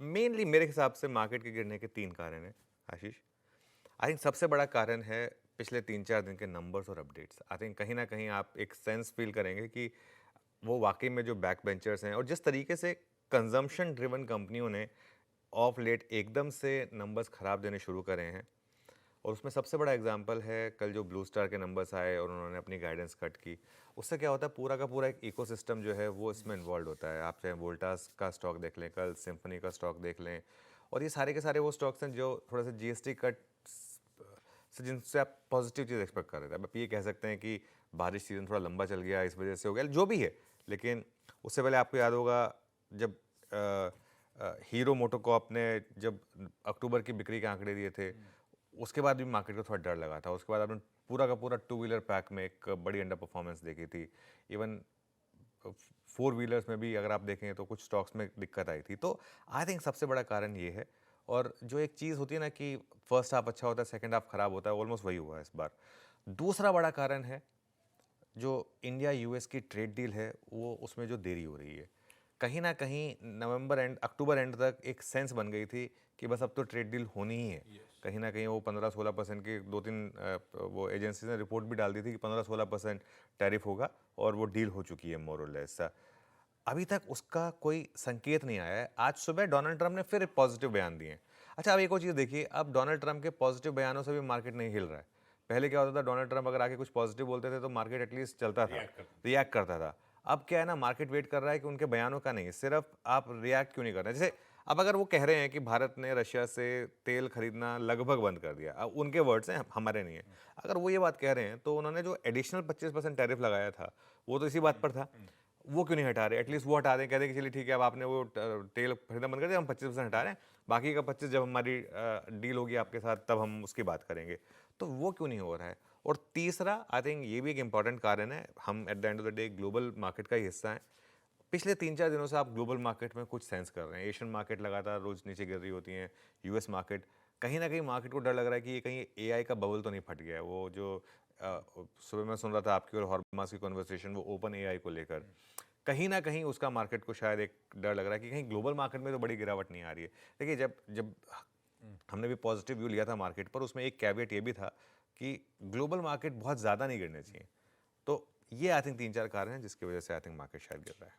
Mainly मेरे हिसाब से मार्केट के गिरने के 3 कारण हैं, आशीष। आई थिंक सबसे बड़ा कारण है पिछले 3-4 दिन के नंबर्स और अपडेट्स। आई थिंक कहीं न कहीं आप एक सेंस फ़ील करेंगे कि वो वाक़ई में जो बैक बेंचर्स हैं और जिस तरीके से कंज़म्पशन ड्रिवन कंपनियों ने ऑफ लेट एकदम से नंबर्स ख़राब देने शुरू करे हैं। और उसमें सबसे बड़ा एग्जांपल है कल जो ब्लू स्टार के नंबर्स आए और उन्होंने अपनी गाइडेंस कट की। उससे क्या होता है, पूरा का पूरा एक इकोसिस्टम जो है वो इसमें इन्वॉल्व होता है। आप चाहे वोल्टास का स्टॉक देख लें, कल सिम्फनी का स्टॉक देख लें, और ये सारे के सारे वो स्टॉक्स हैं जो थोड़ा सा जीएसटी कट से जिनसे आप पॉजिटिव चीज़ एक्सपेक्ट कर रहे थे। अब आप ये कह सकते हैं कि बारिश सीजन थोड़ा लंबा चल गया, इस वजह से हो गया, जो भी है। लेकिन उससे पहले आपको याद होगा जब हीरो मोटोकॉर्प ने जब अक्टूबर की बिक्री के आंकड़े दिए थे, उसके बाद भी मार्केट को थोड़ा डर लगा था। उसके बाद आपने पूरा का पूरा टू व्हीलर पैक में एक बड़ी अंडर परफॉर्मेंस देखी थी। इवन फोर व्हीलर्स में भी अगर आप देखें तो कुछ स्टॉक्स में दिक्कत आई थी। तो आई थिंक सबसे बड़ा कारण ये है। और जो एक चीज़ होती है ना कि फर्स्ट हाफ अच्छा होता है, सेकंड हाफ खराब होता है, ऑलमोस्ट वही हुआ है इस बार। दूसरा बड़ा कारण है जो इंडिया यूएस की ट्रेड डील है, वो उसमें जो देरी हो रही है। कहीं ना कहीं नवंबर एंड अक्टूबर एंड तक एक सेंस बन गई थी कि बस अब तो ट्रेड डील होनी ही है। कहीं ना कहीं वो 15-16% की 2-3 वो एजेंसीज ने रिपोर्ट भी डाल दी थी कि 15-16% टैरिफ होगा और वो डील हो चुकी है मोर और लेस। अभी तक उसका कोई संकेत नहीं आया है। आज सुबह डोनाल्ड ट्रंप ने फिर पॉजिटिव बयान दिए हैं। अच्छा, अब एक और चीज़ देखिए, अब डोनाल्ड ट्रंप के पॉजिटिव बयानों से भी मार्केट नहीं हिल रहा है। पहले क्या होता था, डोनाल्ड ट्रंप अगर आके कुछ पॉजिटिव बोलते थे तो मार्केट एटलीस्ट चलता था, रिएक्ट करता था। अब क्या है ना, मार्केट वेट कर रहा है कि उनके बयानों का नहीं, सिर्फ आप रिएक्ट क्यों नहीं कर रहे। जैसे अब अगर वो कह रहे हैं कि भारत ने रशिया से तेल खरीदना लगभग बंद कर दिया, अब उनके वर्ड्स हैं, हमारे नहीं है। अगर वो ये बात कह रहे हैं तो उन्होंने जो एडिशनल 25% टैरिफ लगाया था वो तो इसी बात पर था। वो क्यों नहीं हटा रहे? एटलीस्ट वो हटा दें, कह दें कि चलिए ठीक है, अब आपने वो तेल खरीदना बंद कर दिया, हम 25% हटा रहे हैं, बाकी का 25 जब हमारी डील होगी आपके साथ तब हम उसकी बात करेंगे। तो वो क्यों नहीं हो रहा है? और तीसरा, आई थिंक ये भी एक इंपॉर्टेंट कारण है, हम at the end of the day global market का ही हिस्सा है। पिछले 3-4 दिनों से आप ग्लोबल मार्केट में कुछ सेंस कर रहे हैं। एशियन मार्केट लगातार रोज नीचे गिर रही होती हैं, यूएस मार्केट, कहीं ना कहीं मार्केट को डर लग रहा है कि ये कहीं एआई का बबल तो नहीं फट गया है। वो जो सुबह मैं सुन रहा था आपकी और हॉर्मास की कन्वर्सेशन, वो ओपन एआई को लेकर, कहीं ना कहीं उसका मार्केट को शायद एक डर लग रहा है कि कहीं ग्लोबल मार्केट में तो बड़ी गिरावट नहीं आ रही है। देखिए, जब जब हमने भी पॉजिटिव व्यू लिया था मार्केट पर, उसमें एक कैवेट ये भी था कि ग्लोबल मार्केट बहुत ज़्यादा नहीं गिरने चाहिए। तो ये आई थिंक 3-4 कारण हैं जिसकी वजह से आई थिंक मार्केट शायद गिर रहा है।